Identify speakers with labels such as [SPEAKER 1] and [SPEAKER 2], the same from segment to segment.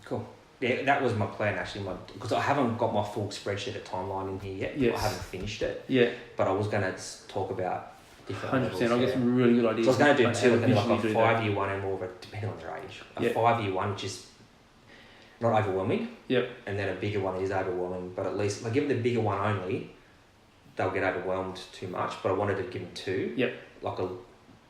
[SPEAKER 1] Cool. Yeah, that was my plan actually, because I haven't got my full spreadsheet of timeline in here yet.
[SPEAKER 2] Yes.
[SPEAKER 1] I haven't finished it.
[SPEAKER 2] Yeah.
[SPEAKER 1] But I was going to talk about different
[SPEAKER 2] 100%. I'll get some really good ideas.
[SPEAKER 1] So I was going to do two, and then like a
[SPEAKER 2] visually
[SPEAKER 1] 5-year one and more of a, depending on their age. A
[SPEAKER 2] Yep.
[SPEAKER 1] 5-year one, which is not overwhelming.
[SPEAKER 2] Yep.
[SPEAKER 1] And then a bigger one is overwhelming. But at least, like, give them the bigger one only, they'll get overwhelmed too much. But I wanted to give them two.
[SPEAKER 2] Yep.
[SPEAKER 1] Like a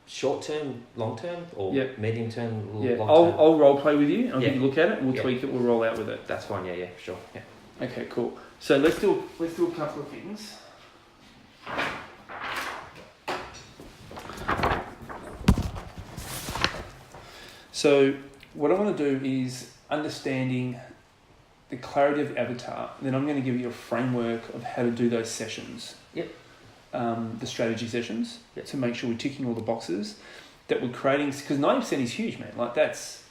[SPEAKER 1] short term, long term, or medium term,
[SPEAKER 2] yeah.
[SPEAKER 1] long term.
[SPEAKER 2] I'll role play with you. I'll
[SPEAKER 1] Yeah.
[SPEAKER 2] give you a look at it. We'll
[SPEAKER 1] Yeah.
[SPEAKER 2] tweak it. We'll roll out with it.
[SPEAKER 1] That's fine. Yeah, sure. Yeah.
[SPEAKER 2] Okay, cool. So let's do a couple of things. So what I want to do is understanding the clarity of avatar. Then I'm going to give you a framework of how to do those sessions.
[SPEAKER 1] Yep.
[SPEAKER 2] The strategy sessions.
[SPEAKER 1] Yep.
[SPEAKER 2] To make sure we're ticking all the boxes that we're creating, because 90% is huge, man. Like that's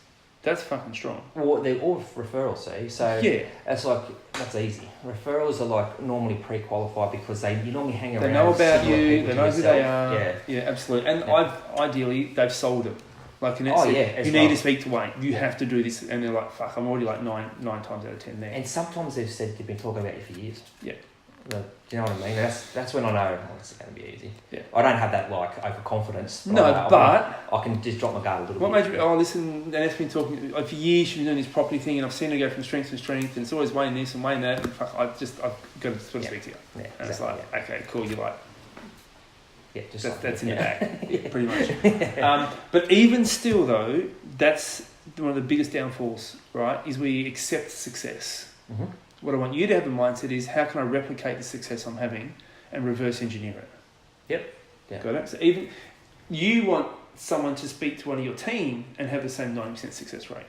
[SPEAKER 2] fucking strong.
[SPEAKER 1] Well, they're all referrals, see? So
[SPEAKER 2] yeah,
[SPEAKER 1] that's easy. Referrals are like normally pre-qualified because you normally hang around.
[SPEAKER 2] They know about
[SPEAKER 1] similar
[SPEAKER 2] you.
[SPEAKER 1] people
[SPEAKER 2] They
[SPEAKER 1] to
[SPEAKER 2] know who they are.
[SPEAKER 1] yourself.
[SPEAKER 2] Yeah, absolutely. And ideally they've sold it. Like in you need to speak to Wayne. You have to do this, and they're like, "Fuck, I'm already like nine times out of 10 there."
[SPEAKER 1] And sometimes they've said they've been talking about you for years.
[SPEAKER 2] Yeah.
[SPEAKER 1] Do you know what I mean? That's when I know it's going to be easy.
[SPEAKER 2] Yeah.
[SPEAKER 1] I don't have that like overconfidence.
[SPEAKER 2] No, but
[SPEAKER 1] I can just drop my guard a little
[SPEAKER 2] what
[SPEAKER 1] bit.
[SPEAKER 2] made you? Oh, listen, Annette's been talking like for years. She's been doing this property thing, and I've seen her go from strength to strength, and it's always Wayne this and Wayne that. And fuck, I've got to sort of speak to you.
[SPEAKER 1] Yeah,
[SPEAKER 2] and it's like, okay, cool. You're like,
[SPEAKER 1] yeah, just
[SPEAKER 2] that's in the bag, pretty much. But even still, though, that's one of the biggest downfalls, right? Is we accept success.
[SPEAKER 1] Mm-hmm.
[SPEAKER 2] What I want you to have in mindset is how can I replicate the success I'm having and reverse engineer it.
[SPEAKER 1] Yep. Yeah.
[SPEAKER 2] Got it? So even you want someone to speak to one of your team and have the same 90% success rate.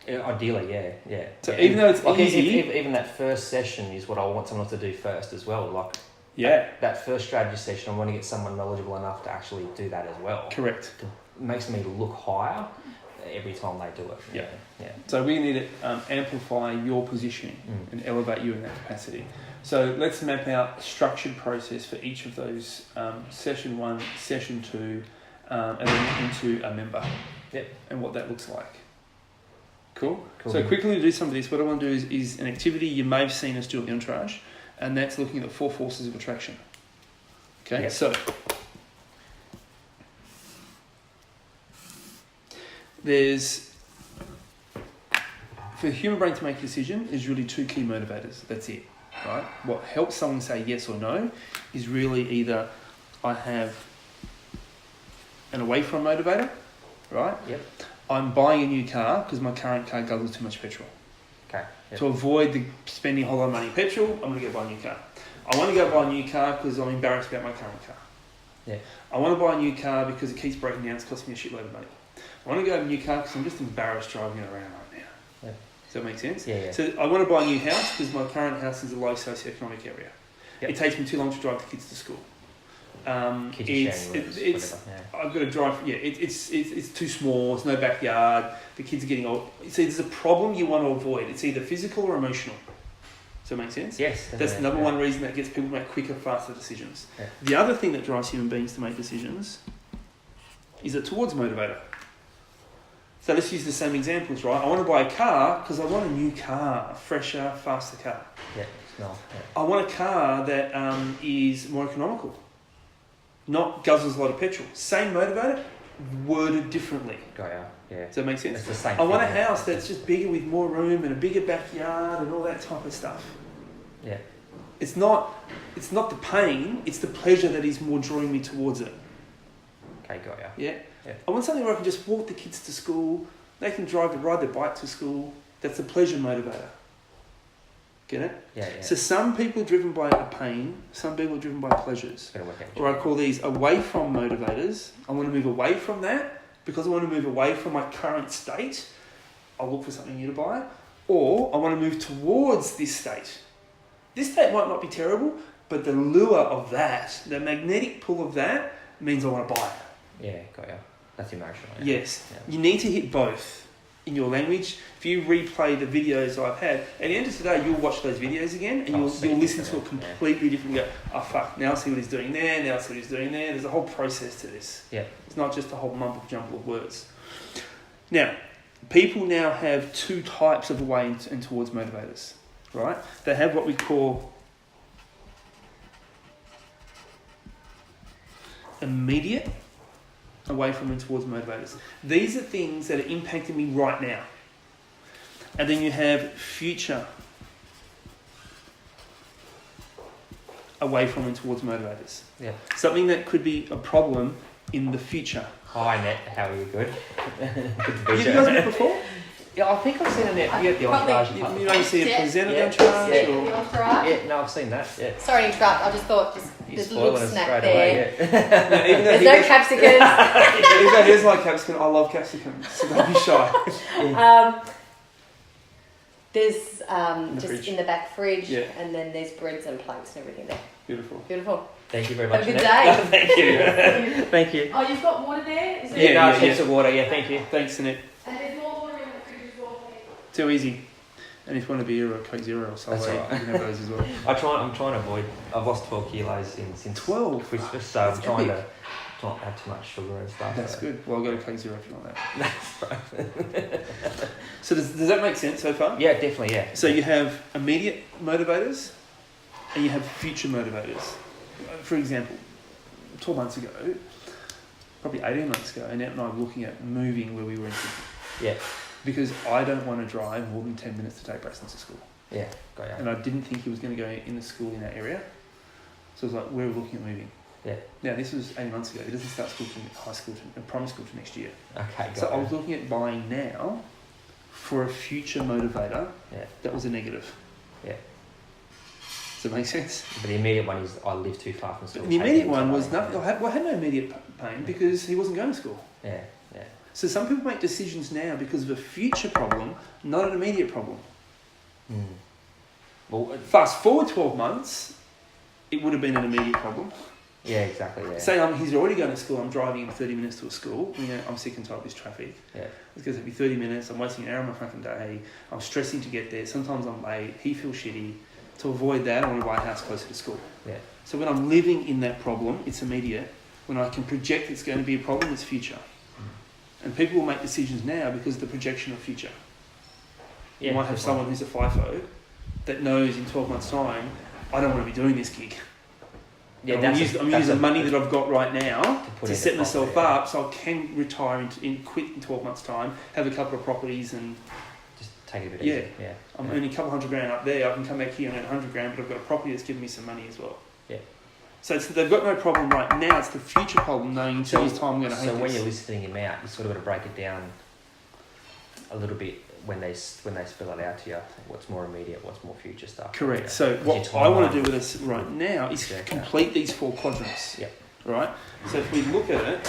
[SPEAKER 1] Ideally, yeah.
[SPEAKER 2] So even though it's
[SPEAKER 1] like
[SPEAKER 2] easy...
[SPEAKER 1] Even that first session is what I want someone to do first as well. Like that first strategy session, I want to get someone knowledgeable enough to actually do that as well.
[SPEAKER 2] Correct.
[SPEAKER 1] It makes me look higher every time they do it.
[SPEAKER 2] Yeah. So we need to amplify your positioning and elevate you in that capacity. So let's map out a structured process for each of those session 1, session 2, and then into a member.
[SPEAKER 1] Yep.
[SPEAKER 2] And what that looks like. Cool. So quickly to do some of this, what I want to do is an activity you may have seen us do at the Entourage, and that's looking at the 4 forces of attraction. Okay. Yep. So there's, for the human brain to make a decision, there's really 2 key motivators. That's it, right? What helps someone say yes or no is really either I have an away from motivator, right?
[SPEAKER 1] Yep.
[SPEAKER 2] I'm buying a new car because my current car guzzles too much petrol.
[SPEAKER 1] Okay. Yep.
[SPEAKER 2] To avoid spending a whole lot of money on petrol, I'm going to go buy a new car. I want to go buy a new car because I'm embarrassed about my current car.
[SPEAKER 1] Yeah.
[SPEAKER 2] I want to buy a new car because it keeps breaking down. It's costing me a shitload of money. I want to go buy a new car because I'm just embarrassed driving it around right now.
[SPEAKER 1] Yeah.
[SPEAKER 2] Does that make sense?
[SPEAKER 1] Yeah.
[SPEAKER 2] So I want to buy a new house because my current house is a low socioeconomic area. Yep. It takes me too long to drive the kids to school. I've got to drive. Yeah, it's too small. It's no backyard. The kids are getting old. See, there's a problem you want to avoid. It's either physical or emotional. Does that make sense?
[SPEAKER 1] Yes.
[SPEAKER 2] That's the number one reason that gets people to make quicker, faster decisions.
[SPEAKER 1] Yeah.
[SPEAKER 2] The other thing that drives human beings to make decisions is a towards motivator. So let's use the same examples, right? I want to buy a car because I want a new car, a fresher, faster car.
[SPEAKER 1] Yeah. No. Yeah.
[SPEAKER 2] I want a car that is more economical. Not guzzles a lot of petrol. Same motivator, worded differently.
[SPEAKER 1] Got ya. Yeah.
[SPEAKER 2] Does that make sense?
[SPEAKER 1] It's the same
[SPEAKER 2] I want a house that's just bigger with more room and a bigger backyard and all that type of stuff.
[SPEAKER 1] Yeah.
[SPEAKER 2] It's not the pain, it's the pleasure that is more drawing me towards it.
[SPEAKER 1] Okay, got ya.
[SPEAKER 2] Yeah?
[SPEAKER 1] Yeah.
[SPEAKER 2] I want something where I can just walk the kids to school, they can ride their bike to school. That's a pleasure motivator. Get it?
[SPEAKER 1] Yeah.
[SPEAKER 2] So some people are driven by a pain, some people are driven by pleasures. Or I call these away from motivators. I want to move away from that because I want to move away from my current state. I'll look for something new to buy. Or I want to move towards this state. This state might not be terrible, but the lure of that, the magnetic pull of that, means I want to buy it.
[SPEAKER 1] Yeah, got ya. That's emotional. Yeah.
[SPEAKER 2] Yes.
[SPEAKER 1] Yeah.
[SPEAKER 2] You need to hit both in your language. If you replay the videos I've had, at the end of today, you'll watch those videos again and you'll listen to a completely different go, oh fuck, now I see what he's doing there, now I see what he's doing there. There's a whole process to this.
[SPEAKER 1] Yeah.
[SPEAKER 2] It's not just a whole mumble jumble of words. Now, people now have two types of away and towards motivators, right? They have what we call immediate away from and towards motivators. These are things that are impacting me right now. And then you have future away from and towards motivators.
[SPEAKER 1] Yeah.
[SPEAKER 2] Something that could be a problem in the future.
[SPEAKER 1] Hi, Net. How are you? Good.
[SPEAKER 2] You guys met before?
[SPEAKER 1] Yeah, I think I've seen a Net. Yeah, the entourage.
[SPEAKER 2] You see a presenter
[SPEAKER 1] yeah.
[SPEAKER 2] entourage?
[SPEAKER 1] Yeah.
[SPEAKER 2] Or...
[SPEAKER 3] The entourage?
[SPEAKER 1] Yeah, no, I've seen that. Yeah.
[SPEAKER 3] Sorry to interrupt. I just thought there's a little snack there.
[SPEAKER 1] Away, yeah.
[SPEAKER 2] No, even
[SPEAKER 3] There's no capsicums.
[SPEAKER 2] Even though here's like capsicum, I love capsicum, so don't be shy.
[SPEAKER 3] There's just
[SPEAKER 2] fridge.
[SPEAKER 3] in the back fridge,
[SPEAKER 2] Yeah.
[SPEAKER 3] and then there's breads and plates and everything there.
[SPEAKER 2] Beautiful.
[SPEAKER 3] Beautiful.
[SPEAKER 1] Thank you very much.
[SPEAKER 3] Have a good
[SPEAKER 1] Annette.
[SPEAKER 3] day.
[SPEAKER 1] Thank you. Thank you.
[SPEAKER 4] Oh, you've got water there? Is
[SPEAKER 1] Yeah, no, heaps of water. Yeah, thank you.
[SPEAKER 2] Thanks, Annette.
[SPEAKER 4] And there's more water in the fridge as well.
[SPEAKER 2] Too easy. And if you want a beer or a Coke Zero or something,
[SPEAKER 1] That's
[SPEAKER 2] you
[SPEAKER 1] all right.
[SPEAKER 2] can have those as well.
[SPEAKER 1] I'm trying to avoid. I've lost 12 kilos since
[SPEAKER 2] 12?
[SPEAKER 1] Christmas, so I'm trying to not have too much sugar and stuff.
[SPEAKER 2] That's
[SPEAKER 1] so.
[SPEAKER 2] good. Well, I'll go to Coke Zero if you want that.
[SPEAKER 1] That's right.
[SPEAKER 2] So does that make sense so far?
[SPEAKER 1] Yeah, definitely. Yeah.
[SPEAKER 2] So you have immediate motivators and you have future motivators. For example, 12 months ago, probably 18 months ago, Annette and I were looking at moving where we were in Sydney.
[SPEAKER 1] Yeah.
[SPEAKER 2] Because I don't want to drive more than 10 minutes to take Braxton to school.
[SPEAKER 1] Yeah. Got ya.
[SPEAKER 2] And I didn't think he was going to go in the school in that area. So I was like, we're looking at moving.
[SPEAKER 1] Yeah.
[SPEAKER 2] Now, this was 18 months ago. He doesn't start school to high school to primary school to next year.
[SPEAKER 1] Okay.
[SPEAKER 2] So I was looking at buying now for a future motivator that was a negative.
[SPEAKER 1] Yeah.
[SPEAKER 2] Does that make sense?
[SPEAKER 1] But the immediate one is I live too far from school.
[SPEAKER 2] The immediate one was nothing. I had no immediate pain because he wasn't going to school.
[SPEAKER 1] Yeah. Yeah.
[SPEAKER 2] So some people make decisions now because of a future problem, not an immediate problem.
[SPEAKER 1] Mm. Well,
[SPEAKER 2] Fast forward 12 months, it would have been an immediate problem.
[SPEAKER 1] yeah, exactly. Yeah.
[SPEAKER 2] Say he's already going to school, I'm driving him 30 minutes to a school. I'm sick and tired of this traffic.
[SPEAKER 1] Yeah.
[SPEAKER 2] It's going to take me 30 minutes, I'm wasting an hour of my fucking day, I'm stressing to get there, sometimes I'm late, he feels shitty. To avoid that, I want to buy a house closer to school.
[SPEAKER 1] Yeah.
[SPEAKER 2] So when I'm living in that problem, it's immediate. When I can project it's going to be a problem, it's future. And people will make decisions now because of the projection of future.
[SPEAKER 1] Yeah.
[SPEAKER 2] You might have someone who's a FIFO that knows in 12 months' time, I don't want to be doing this gig.
[SPEAKER 1] Yeah,
[SPEAKER 2] I'm using money that I've got right now to set myself up so I can retire quit in 12 months' time, have a couple of properties and
[SPEAKER 1] just take it a bit easy. Yeah.
[SPEAKER 2] I'm earning a couple $100,000 up there. I can come back here and earn $100,000, but I've got a property that's giving me some money as well.
[SPEAKER 1] Yeah.
[SPEAKER 2] So they've got no problem right now. It's the future problem, knowing in 2 years' time I'm going to hate
[SPEAKER 1] So when
[SPEAKER 2] this.
[SPEAKER 1] you're listing him out, you sort of got to break it down a little bit when they spell it out to you. What's more immediate, what's more future stuff.
[SPEAKER 2] Correct.
[SPEAKER 1] Yeah.
[SPEAKER 2] So what I want to do with this right now is complete these 4 quadrants.
[SPEAKER 1] Yeah.
[SPEAKER 2] Right? So if we look at it,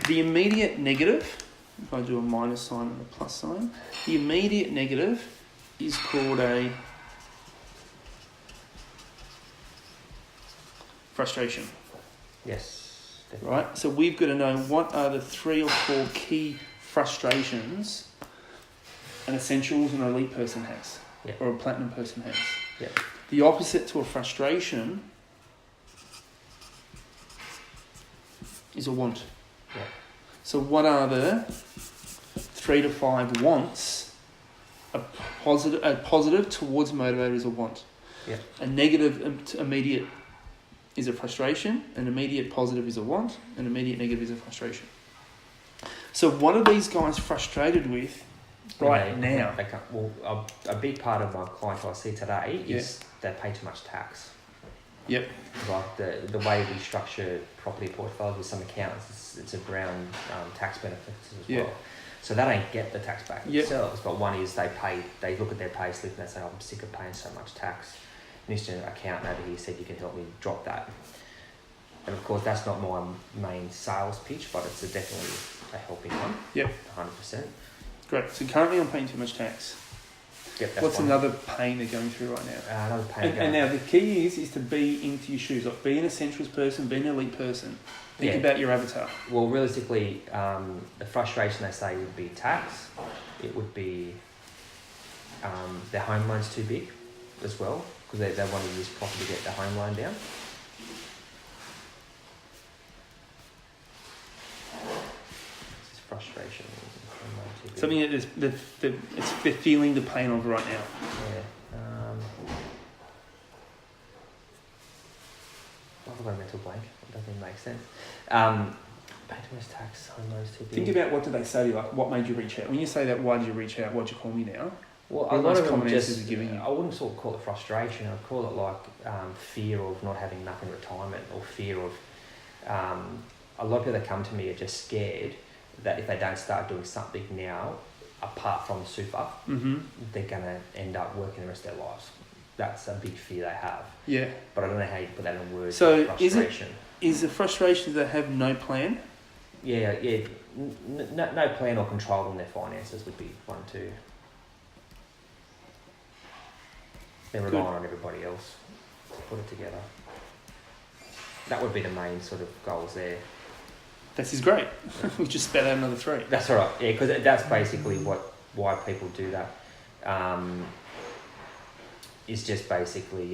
[SPEAKER 2] the immediate negative, if I do a minus sign and a plus sign, the immediate negative is called a frustration.
[SPEAKER 1] Yes. Definitely.
[SPEAKER 2] Right? So we've got to know what are the 3 or 4 key frustrations an essentials and an elite person has, or a platinum person has.
[SPEAKER 1] Yeah.
[SPEAKER 2] The opposite to a frustration is a want.
[SPEAKER 1] Yeah.
[SPEAKER 2] So what are the 3 to 5 wants? A positive towards motivator is a want.
[SPEAKER 1] Yeah.
[SPEAKER 2] A negative immediate is a frustration, an immediate positive is a want, an immediate negative is a frustration. So what are these guys frustrated with now?
[SPEAKER 1] Well, a big part of my clientele I see today is they pay too much tax.
[SPEAKER 2] Yep.
[SPEAKER 1] Like the way we structure property portfolios with some accountants, it's around tax benefits as well. So they don't get the tax back themselves, but one is they look at their pay slip and they say, I'm sick of paying so much tax. Mr. Accountant over here said you can help me drop that. And of course that's not my main sales pitch, but it's definitely a helping one.
[SPEAKER 2] Yep.
[SPEAKER 1] 100%.
[SPEAKER 2] Great. So currently I'm paying too much tax.
[SPEAKER 1] Yep, that's
[SPEAKER 2] What's
[SPEAKER 1] one.
[SPEAKER 2] another pain they're going through right now?
[SPEAKER 1] Another pain.
[SPEAKER 2] And now the key is to be into your shoes. Like be an essentials person, be an elite person. Think about your avatar.
[SPEAKER 1] Well, realistically, the frustration they say would be tax. It would be their home loan's too big as well, because they want to use property to get their home loan down. frustration.
[SPEAKER 2] Something that it's they're feeling the pain of right now.
[SPEAKER 1] Yeah. I've got a mental blank. It doesn't make sense. Pay too much tax, home loans too big.
[SPEAKER 2] Think about what did they say to you? Like, what made you reach out? When you say that, why did you reach out? Why'd you call me now?
[SPEAKER 1] Well, a lot of them just, I wouldn't sort of call it frustration. I'd call it like fear of not having enough in retirement, or fear of a lot of people that come to me are just scared that if they don't start doing something now, apart from super, they're going to end up working the rest of their lives. That's a big fear they have.
[SPEAKER 2] Yeah.
[SPEAKER 1] But I don't know how you put that in words.
[SPEAKER 2] So
[SPEAKER 1] frustration.
[SPEAKER 2] Is the frustration that they have no plan?
[SPEAKER 1] Yeah. No plan or control on their finances would be one too. They're relying on everybody else to put it together. That would be the main sort of goals there.
[SPEAKER 2] This is great. We just spat out another 3.
[SPEAKER 1] That's all right. Yeah, because that's basically why people do that. Is just basically,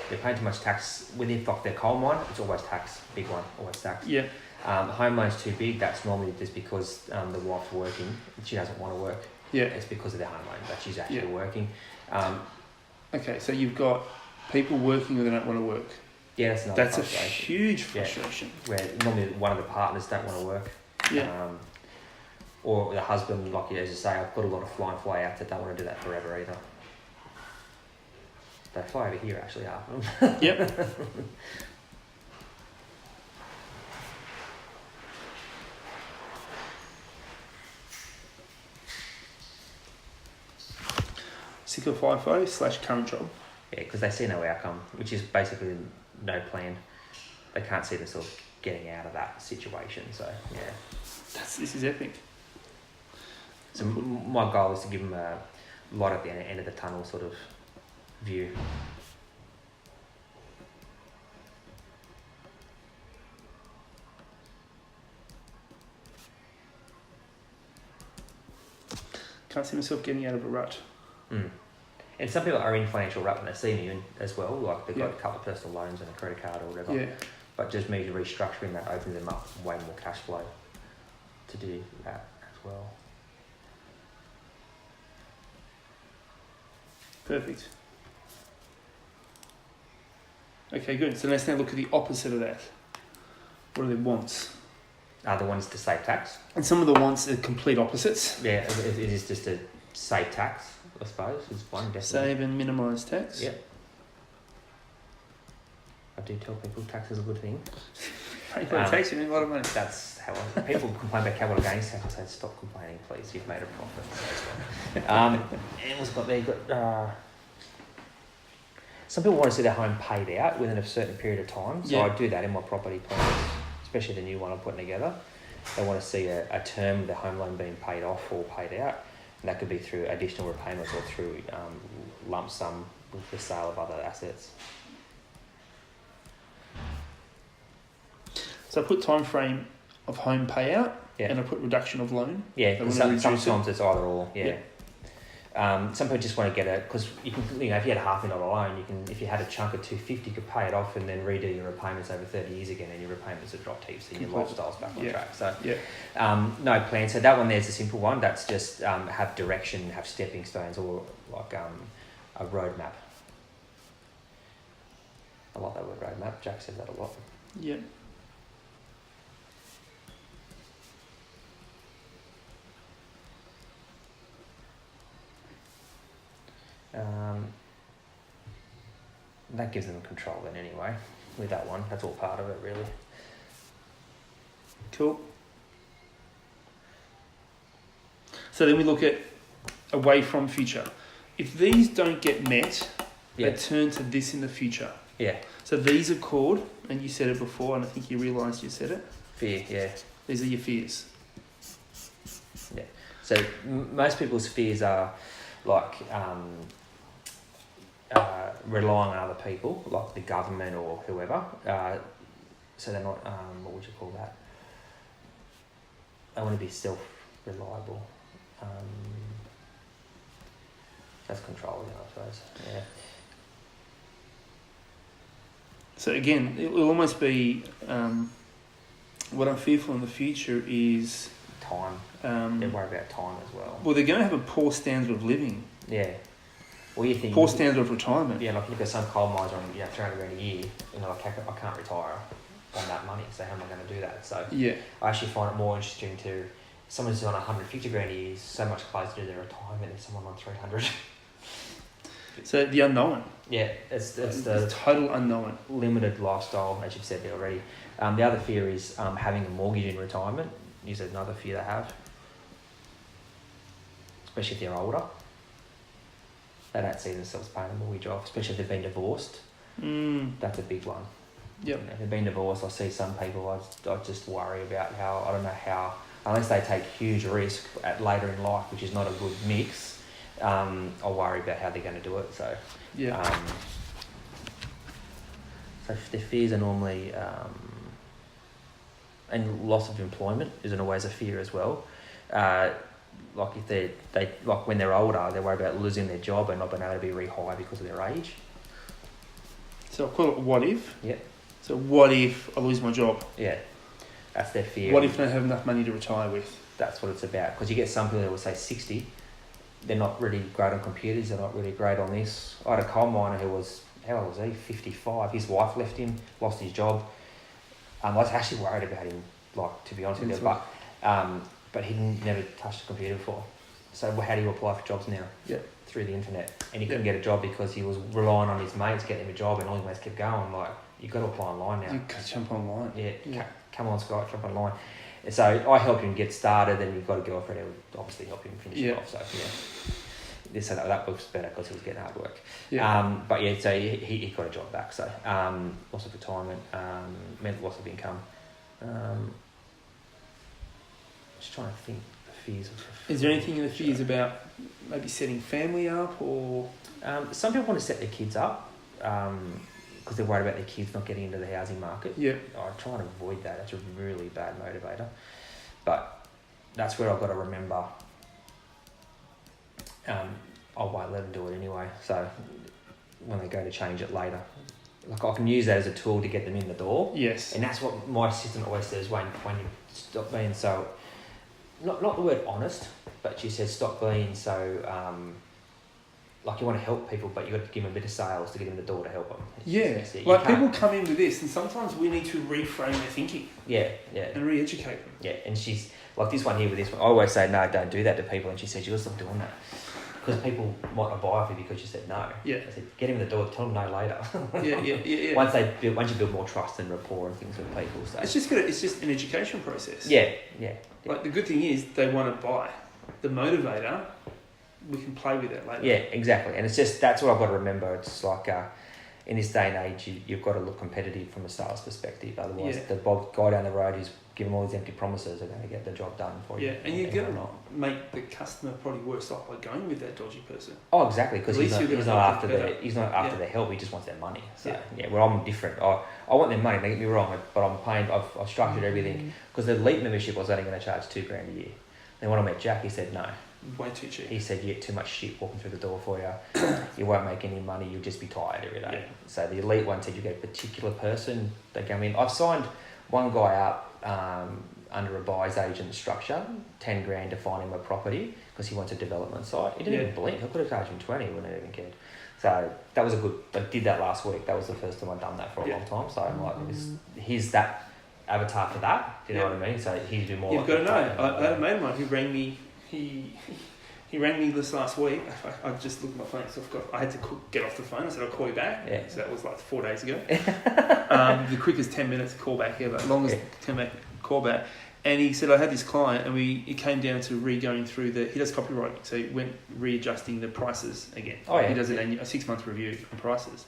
[SPEAKER 1] they're paying too much tax. Within their coal mine, it's always tax, big one, always tax.
[SPEAKER 2] Yeah.
[SPEAKER 1] Home loan's too big, that's normally just because the wife's working and she doesn't want to work.
[SPEAKER 2] Yeah.
[SPEAKER 1] It's because of their home loan that she's actually working.
[SPEAKER 2] Okay, so you've got people working who they don't want to work.
[SPEAKER 1] Yeah, that's
[SPEAKER 2] a huge frustration.
[SPEAKER 1] Yeah. Where normally one of the partners don't want to work.
[SPEAKER 2] Yeah.
[SPEAKER 1] Or the husband, like as you say, I've got a lot of fly out that don't want to do that forever either. They fly over here actually, half of them.
[SPEAKER 2] Yep. Sick of FIFO / current job.
[SPEAKER 1] Yeah, because they see no outcome, which is basically no plan. They can't see themselves getting out of that situation. So yeah,
[SPEAKER 2] This is epic.
[SPEAKER 1] So my goal is to give them a light at the end of the tunnel sort of view.
[SPEAKER 2] Can't see myself getting out of a rut.
[SPEAKER 1] And some people are in financial rut when they see me as well, like they've got a couple of personal loans and a credit card or whatever.
[SPEAKER 2] Yeah.
[SPEAKER 1] But just me restructuring that opens them up way more cash flow to do that as well.
[SPEAKER 2] Perfect. Okay, good. So let's now look at the opposite of that. What are their wants?
[SPEAKER 1] Are the ones to save tax?
[SPEAKER 2] And some of the wants are complete opposites.
[SPEAKER 1] Yeah, it is just to save tax, I suppose, is one definitely.
[SPEAKER 2] Save and minimise tax.
[SPEAKER 1] Yep. I do tell people tax is a good thing.
[SPEAKER 2] Tax you a lot of money.
[SPEAKER 1] That's how people complain about capital gains tax. I say, stop complaining, please. You've made a profit. And what's got there? Some people want to see their home paid out within a certain period of time. So I do that in my property plans, especially the new one I'm putting together. They want to see a term of the home loan being paid off or paid out. And that could be through additional repayments or through lump sum with the sale of other assets.
[SPEAKER 2] So I put time frame of home payout and I put reduction of loan.
[SPEAKER 1] Yeah, sometimes it's either or. Yeah. Some people just want to get it because you can, if you had $500,000 loan, you can, if you had a chunk of 250, you could pay it off and then redo your repayments over 30 years again, and your repayments have dropped heaps, and your lifestyle's back on track. So no plan. So that one there's a simple one. That's just have direction, have stepping stones, or like a roadmap. I like that word, roadmap. Jack says that a lot.
[SPEAKER 2] Yeah.
[SPEAKER 1] That gives them control then anyway, with that one. That's all part of it, really.
[SPEAKER 2] Cool. So then we look at away from future. If these don't get met, they turn to this in the future. Yeah. So these are called, and you said it before, and I think you realised you said it.
[SPEAKER 1] Fear, yeah.
[SPEAKER 2] These are your fears.
[SPEAKER 1] Yeah. So most people's fears are like relying on other people, like the government or whoever. So they're not, what would you call that? They want to be self-reliable. That's controlling, I suppose. Yeah.
[SPEAKER 2] So again, it will almost be what I'm fearful in the future is
[SPEAKER 1] time. They worry about time as well.
[SPEAKER 2] Well, they're going to have a poor standard of living.
[SPEAKER 1] Yeah. Well, you think
[SPEAKER 2] poor standard of retirement.
[SPEAKER 1] Yeah, like look at some coal mines on 300 grand a year. Like I can't retire on that money. So how am I going to do that? So I actually find it more interesting to someone who's on 150 grand a year is so much closer to their retirement than someone on 300.
[SPEAKER 2] So the unknown.
[SPEAKER 1] Yeah, it's the
[SPEAKER 2] total unknown.
[SPEAKER 1] Limited lifestyle, as you've said there already. The other fear is having a mortgage in retirement is another fear they have, especially if they're older. They don't see themselves paying a mortgage off, especially if they've been divorced. That's a big one.
[SPEAKER 2] Yep.
[SPEAKER 1] If they've been divorced, I see some people, I just worry about how, I don't know how, unless they take huge risk at later in life, which is not a good mix, I'll worry about how they're going to do it. So, so their fears are normally, and loss of employment isn't always a fear as well. Like if they like when they're older, they worry about losing their job and not being able to be rehired because of their age.
[SPEAKER 2] So I'll call it what if.
[SPEAKER 1] Yeah.
[SPEAKER 2] So what if I lose my job?
[SPEAKER 1] Yeah, that's their fear.
[SPEAKER 2] What if I don't have enough money to retire with?
[SPEAKER 1] That's what it's about. Because you get some people that will say 60, they're not really great on computers, they're not really great on this. I had a coal miner who was, how old was he? 55. His wife left him, lost his job. I was actually worried about him, like, to be honest with you, but he never touched a computer before. So how do you apply for jobs now?
[SPEAKER 2] Yeah.
[SPEAKER 1] Through the internet. And he couldn't get a job because he was relying on his mates getting him a job, and all his mates kept going, like, you've got to apply online now.
[SPEAKER 2] You've got to jump online.
[SPEAKER 1] Yeah. Come on, Scott, jump online. And so I helped him get started, and you've got a girlfriend who would obviously help him finish it off. So, So that was better because he was getting hard work. Yeah. But yeah, so he got a job back. So loss of retirement, meant loss of income. Just trying to think the fears.
[SPEAKER 2] Is there anything in the fears about maybe setting family up or?
[SPEAKER 1] Some people want to set their kids up because they're worried about their kids not getting into the housing market.
[SPEAKER 2] Yeah.
[SPEAKER 1] I try and avoid that. That's a really bad motivator. But that's where I've got to remember. I won't let them do it anyway. So when they go to change it later, like I can use that as a tool to get them in the door.
[SPEAKER 2] Yes.
[SPEAKER 1] And that's what my assistant always says when you stop being so, not the word honest, but she says stop being so, like you want to help people, but you've got to give them a bit of sales to get them in the door to help them.
[SPEAKER 2] Like people come in with this, and sometimes we need to reframe their thinking.
[SPEAKER 1] Yeah.
[SPEAKER 2] And re-educate them.
[SPEAKER 1] Yeah, and she's like this one here with this one. I always say no, don't do that to people, and she said you got to stop doing that because people might not buy off you because you said no.
[SPEAKER 2] Yeah.
[SPEAKER 1] I said get him in the door, tell them no later.
[SPEAKER 2] Yeah.
[SPEAKER 1] Once you build more trust and rapport and things with people, so
[SPEAKER 2] it's just an education process.
[SPEAKER 1] Yeah.
[SPEAKER 2] Like the good thing is they want to buy. The motivator, we can play with that later.
[SPEAKER 1] Yeah, exactly. And it's just, that's what I've got to remember. It's like, in this day and age, you've got to look competitive from a sales perspective. Otherwise, the guy down the road who's giving all these empty promises are going to get the job done for you.
[SPEAKER 2] Yeah, and you're going to make the customer probably worse off by going with that dodgy person.
[SPEAKER 1] Oh, exactly, because he's not after their help. He just wants their money. So well, I'm different. I want their money. Don't get me wrong, but I'm paying. I've structured everything because the Elite membership was only going to charge $2,000 a year. Then when I met Jack, he said no.
[SPEAKER 2] Way too cheap.
[SPEAKER 1] He said you get too much shit walking through the door for you. You won't make any money. You'll just be tired every day. Yeah. So the Elite one said you get a particular person. They come in. I've signed one guy up under a buyer's agent structure, $10,000 to find him a property because he wants a development site. He didn't even blink. I could have charged him 20. He wouldn't have even cared. So that was a good. I did that last week. That was the first time I'd done that for a long time. So I'm like, here's that avatar for that. Do you know what I mean? So he'd do more.
[SPEAKER 2] You've got to know. I had a mate of mine who rang me. He rang me this last week. I just looked at my phone, so I had to get off the phone. I said I'll call you back. Yeah. So that was like 4 days ago. The quickest 10 minutes call back ever, longest 10-minute call back. And he said I had this client, and it came down to going through he does copywriting, so he went readjusting the prices again. Oh yeah. He does a 6-month review on prices,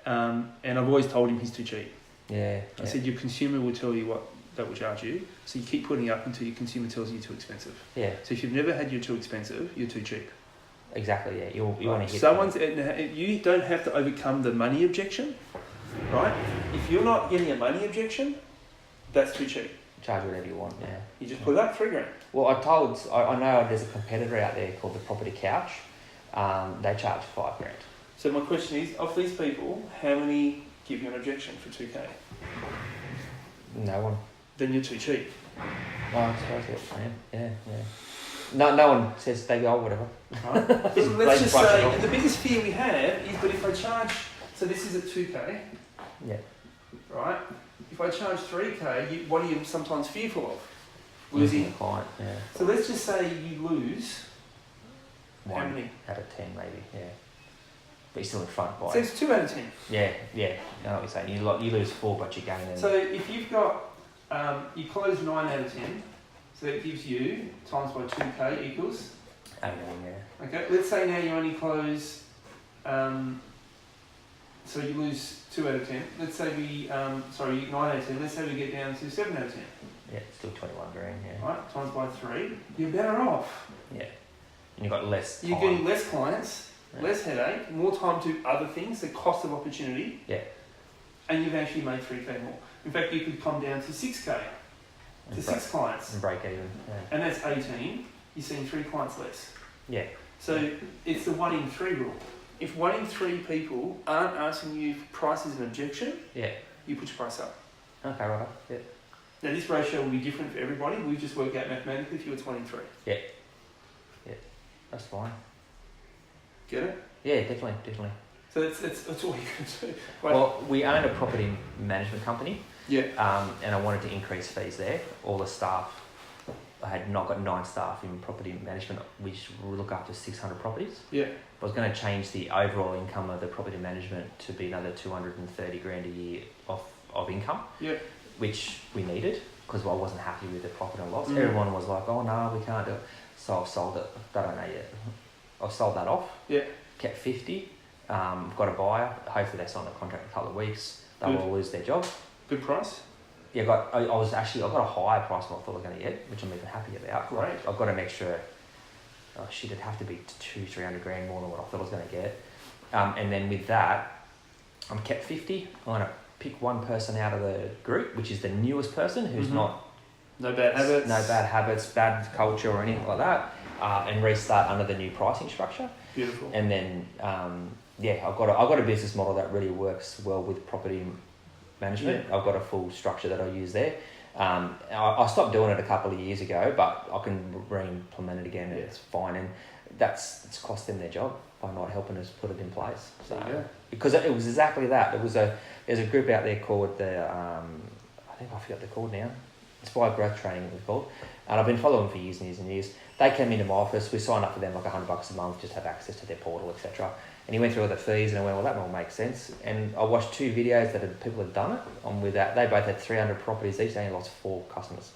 [SPEAKER 2] and I've always told him he's too cheap.
[SPEAKER 1] Yeah.
[SPEAKER 2] I said your consumer will tell you what they will charge you, so you keep putting it up until your consumer tells you you're too expensive. Yeah. So if you've never had you're too expensive, you're too cheap.
[SPEAKER 1] Exactly. Yeah. You want to hit.
[SPEAKER 2] You don't have to overcome the money objection, right? If you're not getting a money objection, that's too cheap.
[SPEAKER 1] Charge whatever you want. Yeah.
[SPEAKER 2] You just put it up $3,000.
[SPEAKER 1] Well, I know there's a competitor out there called the Property Couch. They charge $5,000.
[SPEAKER 2] So my question is, of these people, how many give you an objection for $2,000?
[SPEAKER 1] No one.
[SPEAKER 2] Then you're too cheap.
[SPEAKER 1] Oh, I suppose that's what yeah. No one says they go, whatever.
[SPEAKER 2] Right. Let's just say, the biggest fear we have is, but if I charge, so this is at 2K.
[SPEAKER 1] Yeah.
[SPEAKER 2] Right? If I charge 3K, what are you sometimes fearful of?
[SPEAKER 1] Losing a client, yeah.
[SPEAKER 2] So let's just say you lose. How many?
[SPEAKER 1] Out of 10, maybe, yeah. But you're still in front by.
[SPEAKER 2] So it's 2 out of 10.
[SPEAKER 1] Yeah. I know what you're saying. You lose 4, but you gain.
[SPEAKER 2] So if you've got, you close 9 out of 10, so that gives you times by 2K equals.
[SPEAKER 1] 8 million, yeah.
[SPEAKER 2] Okay. Let's say now you only close. So you lose 2 out of 10. Let's say 9 out of 10. Let's say we get down to 7 out of 10.
[SPEAKER 1] Yeah, it's still 21 grand, yeah.
[SPEAKER 2] Right, times by 3. You're better off.
[SPEAKER 1] Yeah. And you've got less time.
[SPEAKER 2] You're getting less clients, less headache, more time to do other things, the cost of opportunity.
[SPEAKER 1] Yeah.
[SPEAKER 2] And you've actually made 3K more. In fact, you could come down to 6K, to 6 clients.
[SPEAKER 1] And break even, yeah.
[SPEAKER 2] And that's 18. You're seeing 3 clients less.
[SPEAKER 1] Yeah.
[SPEAKER 2] So it's the 1 in 3 rule. If 1 in 3 people aren't asking you if price is an objection,
[SPEAKER 1] yeah,
[SPEAKER 2] you put your price up.
[SPEAKER 1] Okay, right. Yeah.
[SPEAKER 2] Now this ratio will be different for everybody. We've just worked out mathematically if you it's 1 in 3.
[SPEAKER 1] Yeah. That's fine.
[SPEAKER 2] Get it?
[SPEAKER 1] Yeah, definitely.
[SPEAKER 2] So that's all you can do.
[SPEAKER 1] Well, we own a property management company.
[SPEAKER 2] Yeah.
[SPEAKER 1] And I wanted to increase fees there. All the staff, I had not got 9 staff in property management, which will look after 600 properties.
[SPEAKER 2] Yeah.
[SPEAKER 1] I was going to change the overall income of the property management to be another 230 grand a year of income.
[SPEAKER 2] Yeah.
[SPEAKER 1] Which we needed because I wasn't happy with the profit and loss. Everyone was like, "Oh no, we can't do it." So I've sold it. I don't know yet. I've sold that off.
[SPEAKER 2] Yeah.
[SPEAKER 1] Kept 50. Got a buyer. Hopefully they sign the contract in a couple of weeks. They will lose their job.
[SPEAKER 2] Good price.
[SPEAKER 1] Yeah, I got a higher price than I thought I was going to get, which I'm even happy about.
[SPEAKER 2] Great.
[SPEAKER 1] I've got an extra. Oh shit! It'd have to be 200-300 grand more than what I thought I was going to get. And then with that, I'm kept 50. I'm going to pick one person out of the group, which is the newest person who's not
[SPEAKER 2] no bad habits,
[SPEAKER 1] bad culture or anything like that, and restart under the new pricing structure.
[SPEAKER 2] Beautiful.
[SPEAKER 1] And then I've got a business model that really works well with property management. I've got a full structure that I use there. I stopped doing it a couple of years ago, but I can re-implement it again and it's fine. And it's cost them their job by not helping us put it in place. So because it was exactly that. There's a group out there called I think I forgot they're called now. Inspire Growth Training it was called. And I've been following them for years and years and years. They came into my office, we signed up for them like $100 a month, just have access to their portal, etc. And he went through all the fees and I went, well, that all makes sense. And I watched 2 videos that people had done it on with that. They both had 300 properties each, they only lost 4 customers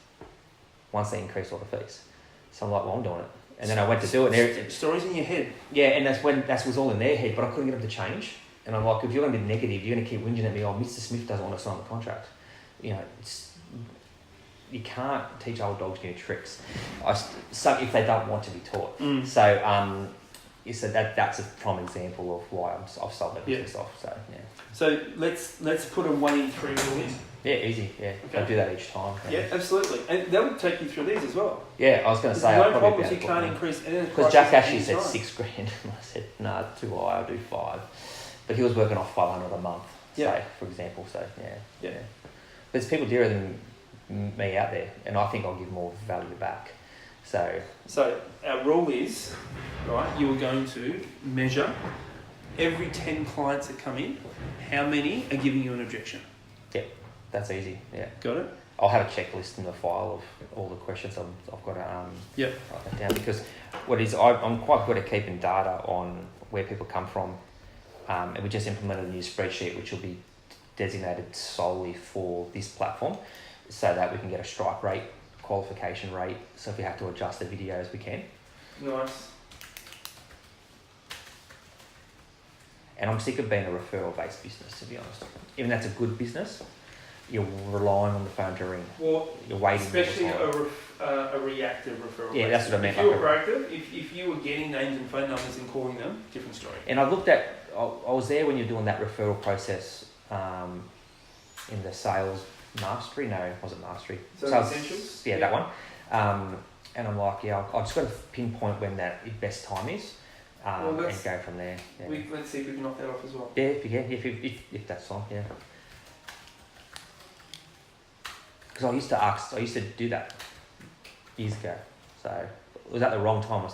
[SPEAKER 1] once they increased all the fees. So I'm like, well, I'm doing it. And then I went to do it.
[SPEAKER 2] Stories in your head.
[SPEAKER 1] Yeah, and that was all in their head, but I couldn't get them to change. And I'm like, if you're going to be negative, you're going to keep whinging at me, oh, Mr. Smith doesn't want to sign the contract. You know, you can't teach old dogs new tricks. If they don't want to be taught. So you said that's a prime example of why I've sold my business off. So yeah.
[SPEAKER 2] So let's put a 1 in 3 rule in.
[SPEAKER 1] Yeah, easy. Yeah, okay. I do that each time.
[SPEAKER 2] Yeah, absolutely, and that would take you through these as well.
[SPEAKER 1] Yeah, I was going to say.
[SPEAKER 2] No problems. You can't increase any.
[SPEAKER 1] Because Jack actually said 6 grand, and I said no, too high. I'll do 5. But he was working off 500 a month. Say, for example. So yeah. There's people dearer than me out there, and I think I'll give more value back. So
[SPEAKER 2] our rule is, right, you are going to measure every 10 clients that come in, how many are giving you an objection.
[SPEAKER 1] Yeah, that's easy. Yeah.
[SPEAKER 2] Got it?
[SPEAKER 1] I'll have a checklist in the file of all the questions I've got to write that down, because I'm quite good at keeping data on where people come from, and we just implemented a new spreadsheet which will be designated solely for this platform, so that we can get a strike rate, qualification rate. So if we have to adjust the videos, we can.
[SPEAKER 2] Nice.
[SPEAKER 1] And I'm sick of being a referral-based business, to be honest. Even that's a good business, you're relying on the phone to ring. Well, you're waiting.
[SPEAKER 2] Especially a reactive referral.
[SPEAKER 1] Yeah, that's what I meant.
[SPEAKER 2] If you were proactive, if you were getting names and phone numbers and calling them, different story.
[SPEAKER 1] And I was there when you're doing that referral process in the sales mastery. No, it wasn't mastery.
[SPEAKER 2] Sales Essentials?
[SPEAKER 1] Yeah, that one. And I'm like, I've just got to pinpoint when that best time is. And go from there. Yeah.
[SPEAKER 2] Let's see if we can knock that off as well.
[SPEAKER 1] Yeah, if you can, if that's on, yeah. Because I used to do that years ago. So it was at the wrong time.